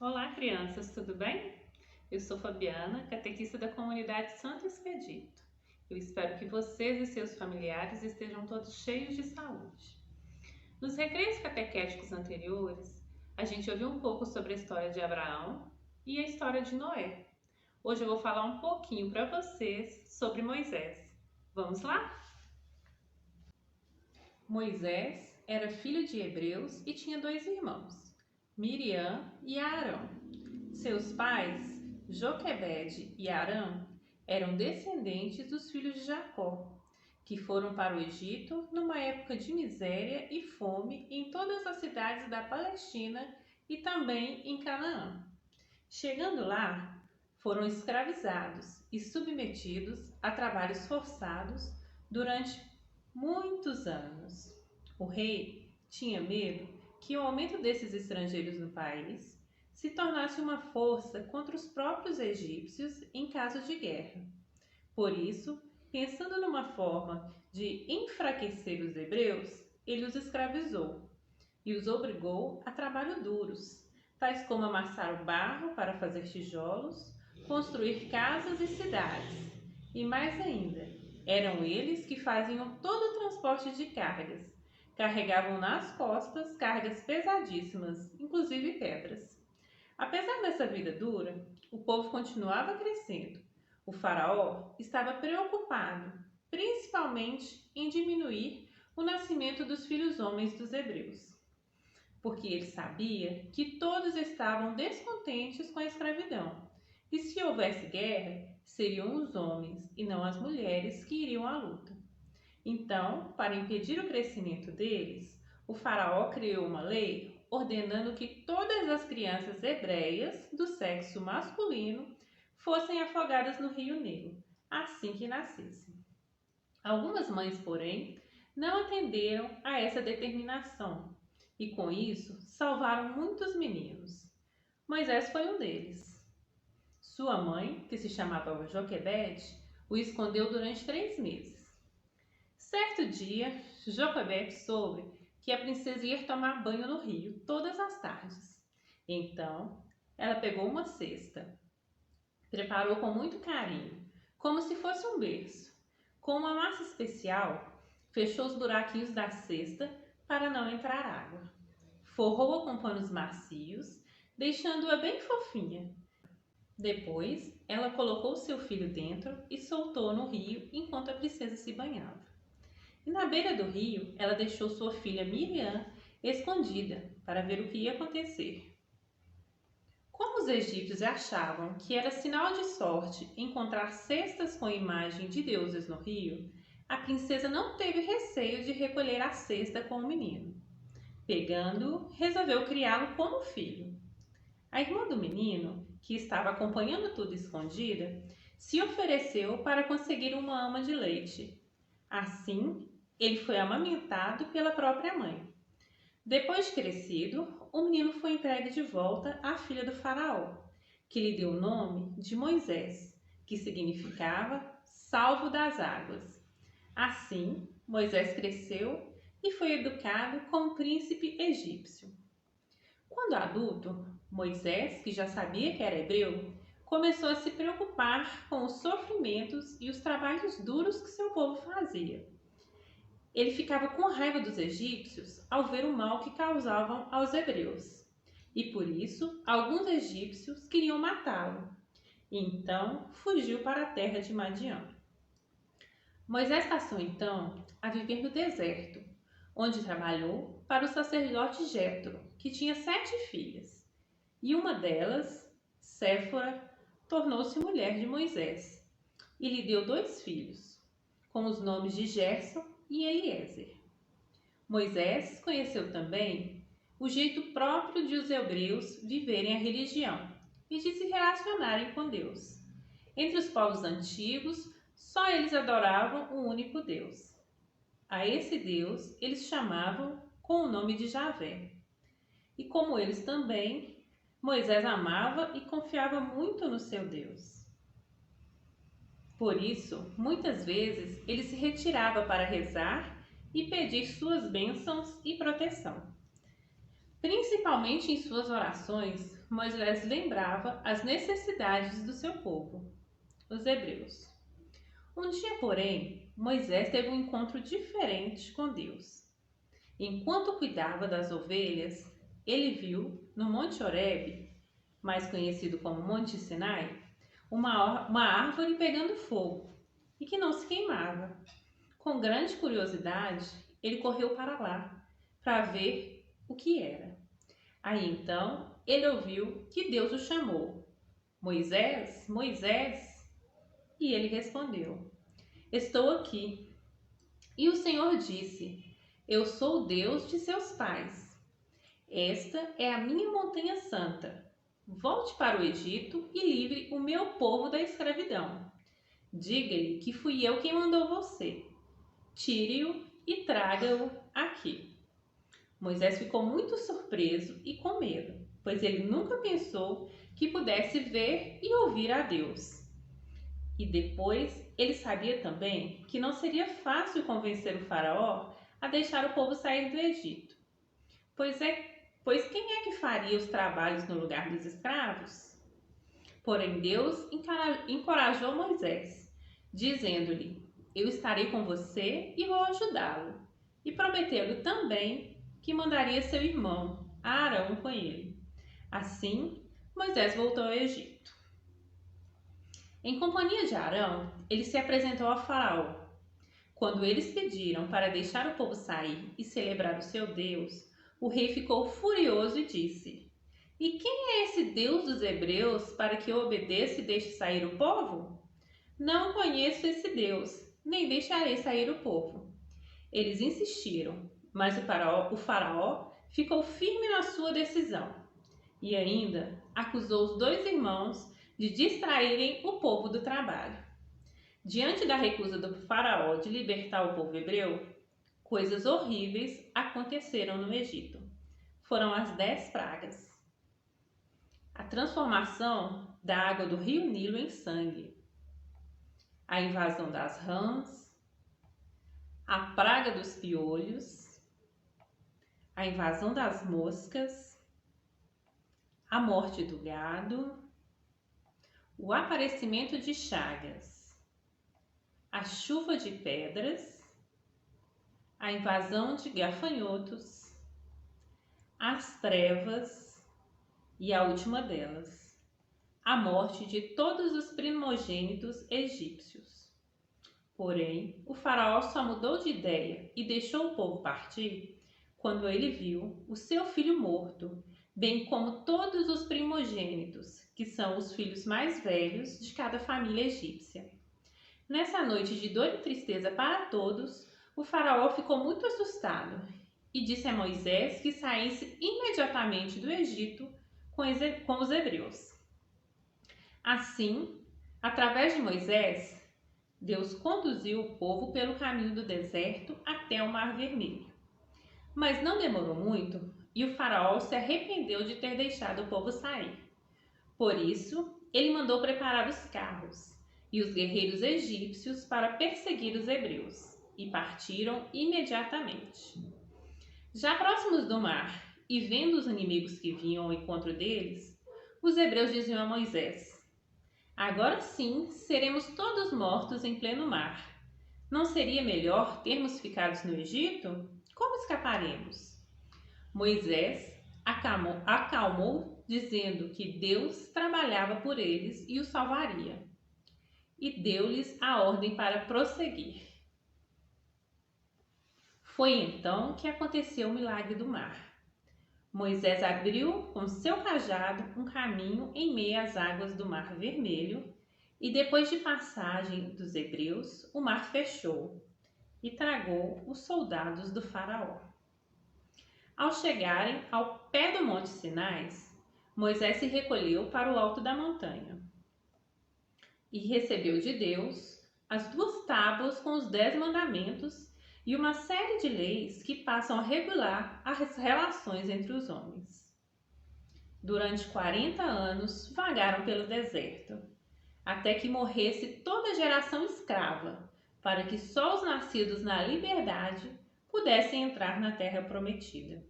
Olá, crianças, tudo bem? Eu sou Fabiana, catequista da comunidade Santo Expedito. Eu espero que vocês e seus familiares estejam todos cheios de saúde. Nos recreios catequéticos anteriores, a gente ouviu um pouco sobre a história de Abraão e a história de Noé. Hoje eu vou falar um pouquinho para vocês sobre Moisés. Vamos lá? Moisés era filho de hebreus e tinha dois irmãos, Miriam e Arão. Seus pais, Joquebede e Arã, eram descendentes dos filhos de Jacó, que foram para o Egito numa época de miséria e fome em todas as cidades da Palestina e também em Canaã. Chegando lá, foram escravizados e submetidos a trabalhos forçados durante muitos anos. O rei tinha medo que o aumento desses estrangeiros no país se tornasse uma força contra os próprios egípcios em caso de guerra. Por isso, pensando numa forma de enfraquecer os hebreus, ele os escravizou e os obrigou a trabalhos duros, tais como amassar o barro para fazer tijolos, construir casas e cidades. E mais ainda, eram eles que faziam todo o transporte de cargas. Carregavam nas costas cargas pesadíssimas, inclusive pedras. Apesar dessa vida dura, o povo continuava crescendo. O faraó estava preocupado, principalmente em diminuir o nascimento dos filhos homens dos hebreus, porque ele sabia que todos estavam descontentes com a escravidão, e se houvesse guerra, seriam os homens e não as mulheres que iriam à luta. Então, para impedir o crescimento deles, o faraó criou uma lei ordenando que todas as crianças hebreias do sexo masculino fossem afogadas no Rio Nilo, assim que nascessem. Algumas mães, porém, não atenderam a essa determinação e, com isso, salvaram muitos meninos. Moisés foi um deles. Sua mãe, que se chamava Joquebede, o escondeu durante 3 meses. Certo dia, Joquebede soube que a princesa ia tomar banho no rio todas as tardes. Então, ela pegou uma cesta, preparou com muito carinho, como se fosse um berço. Com uma massa especial, fechou os buraquinhos da cesta para não entrar água. Forrou-a com panos macios, deixando-a bem fofinha. Depois, ela colocou seu filho dentro e soltou no rio enquanto a princesa se banhava. E na beira do rio, ela deixou sua filha Miriam escondida para ver o que ia acontecer. Como os egípcios achavam que era sinal de sorte encontrar cestas com imagem de deuses no rio, a princesa não teve receio de recolher a cesta com o menino. Pegando-o, resolveu criá-lo como filho. A irmã do menino, que estava acompanhando tudo escondida, se ofereceu para conseguir uma ama de leite. Assim, ele foi amamentado pela própria mãe. Depois de crescido, o menino foi entregue de volta à filha do faraó, que lhe deu o nome de Moisés, que significava salvo das águas. Assim, Moisés cresceu e foi educado como príncipe egípcio. Quando adulto, Moisés, que já sabia que era hebreu, começou a se preocupar com os sofrimentos e os trabalhos duros que seu povo fazia. Ele ficava com raiva dos egípcios ao ver o mal que causavam aos hebreus. E por isso, alguns egípcios queriam matá-lo. Então, fugiu para a terra de Madiã. Moisés passou então a viver no deserto, onde trabalhou para o sacerdote Jetro, que tinha 7 filhas. E uma delas, Séfora, tornou-se mulher de Moisés e lhe deu 2 filhos, com os nomes de Gerson e Eliezer. Moisés conheceu também o jeito próprio de os hebreus viverem a religião e de se relacionarem com Deus. Entre os povos antigos, só eles adoravam um único Deus. A esse Deus eles chamavam com o nome de Javé. E como eles também, Moisés amava e confiava muito no seu Deus. Por isso, muitas vezes, ele se retirava para rezar e pedir suas bênçãos e proteção. Principalmente em suas orações, Moisés lembrava as necessidades do seu povo, os hebreus. Um dia, porém, Moisés teve um encontro diferente com Deus. Enquanto cuidava das ovelhas, ele viu no Monte Horebe, mais conhecido como Monte Sinai, uma árvore pegando fogo e que não se queimava. Com grande curiosidade, ele correu para lá para ver o que era. Aí então ele ouviu que Deus o chamou: Moisés, Moisés! E ele respondeu: Estou aqui. E o Senhor disse: Eu sou o Deus de seus pais. Esta é a minha montanha santa. Volte para o Egito e livre o meu povo da escravidão. Diga-lhe que fui eu quem mandou você. Tire-o e traga-o aqui. Moisés ficou muito surpreso e com medo, pois ele nunca pensou que pudesse ver e ouvir a Deus. E depois ele sabia também que não seria fácil convencer o faraó a deixar o povo sair do Egito. Pois quem é que faria os trabalhos no lugar dos escravos? Porém Deus encorajou Moisés, dizendo-lhe: Eu estarei com você e vou ajudá-lo. E prometeu-lhe também que mandaria seu irmão, Arão, com ele. Assim, Moisés voltou ao Egito. Em companhia de Arão, ele se apresentou ao faraó. Quando eles pediram para deixar o povo sair e celebrar o seu Deus, o rei ficou furioso e disse: E quem é esse Deus dos hebreus para que eu obedeça e deixe sair o povo? Não conheço esse Deus, nem deixarei sair o povo. Eles insistiram, mas o faraó ficou firme na sua decisão e ainda acusou os dois irmãos de distraírem o povo do trabalho. Diante da recusa do faraó de libertar o povo hebreu, coisas horríveis aconteceram no Egito. Foram as 10 pragas. A transformação da água do rio Nilo em sangue, a invasão das rãs, a praga dos piolhos, a invasão das moscas, a morte do gado, o aparecimento de chagas, a chuva de pedras, a invasão de gafanhotos, as trevas e a última delas, a morte de todos os primogênitos egípcios. Porém, o faraó só mudou de ideia e deixou o povo partir quando ele viu o seu filho morto, bem como todos os primogênitos, que são os filhos mais velhos de cada família egípcia. Nessa noite de dor e tristeza para todos, o faraó ficou muito assustado e disse a Moisés que saísse imediatamente do Egito com os hebreus. Assim, através de Moisés, Deus conduziu o povo pelo caminho do deserto até o Mar Vermelho. Mas não demorou muito e o faraó se arrependeu de ter deixado o povo sair. Por isso, ele mandou preparar os carros e os guerreiros egípcios para perseguir os hebreus, e partiram imediatamente. Já próximos do mar e vendo os inimigos que vinham ao encontro deles, os hebreus diziam a Moisés: Agora sim seremos todos mortos em pleno mar. Não seria melhor termos ficado no Egito? Como escaparemos? Moisés acalmou, dizendo que Deus trabalhava por eles e os salvaria. E deu-lhes a ordem para prosseguir. Foi então que aconteceu o milagre do mar. Moisés abriu com seu cajado um caminho em meio às águas do Mar Vermelho, e depois de passagem dos hebreus, o mar fechou e tragou os soldados do faraó. Ao chegarem ao pé do Monte Sinai, Moisés se recolheu para o alto da montanha e recebeu de Deus as 2 tábuas com os 10 mandamentos e uma série de leis que passam a regular as relações entre os homens. Durante 40 anos vagaram pelo deserto, até que morresse toda a geração escrava, para que só os nascidos na liberdade pudessem entrar na terra prometida.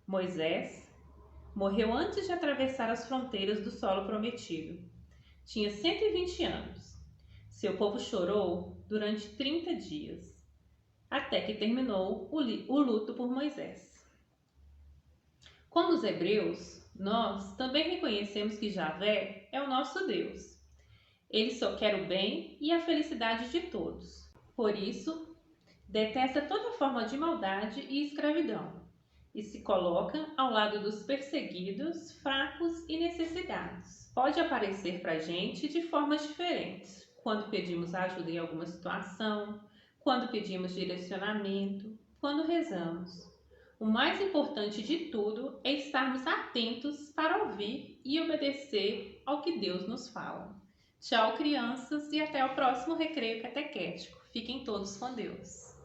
Moisés morreu antes de atravessar as fronteiras do solo prometido. Tinha 120 anos. Seu povo chorou durante 30 dias, até que terminou o luto por Moisés. Como os hebreus, nós também reconhecemos que Javé é o nosso Deus. Ele só quer o bem e a felicidade de todos. Por isso, detesta toda forma de maldade e escravidão e se coloca ao lado dos perseguidos, fracos e necessitados. Pode aparecer para a gente de formas diferentes, quando pedimos ajuda em alguma situação, quando pedimos direcionamento, quando rezamos. O mais importante de tudo é estarmos atentos para ouvir e obedecer ao que Deus nos fala. Tchau, crianças, e até o próximo recreio catequético. Fiquem todos com Deus.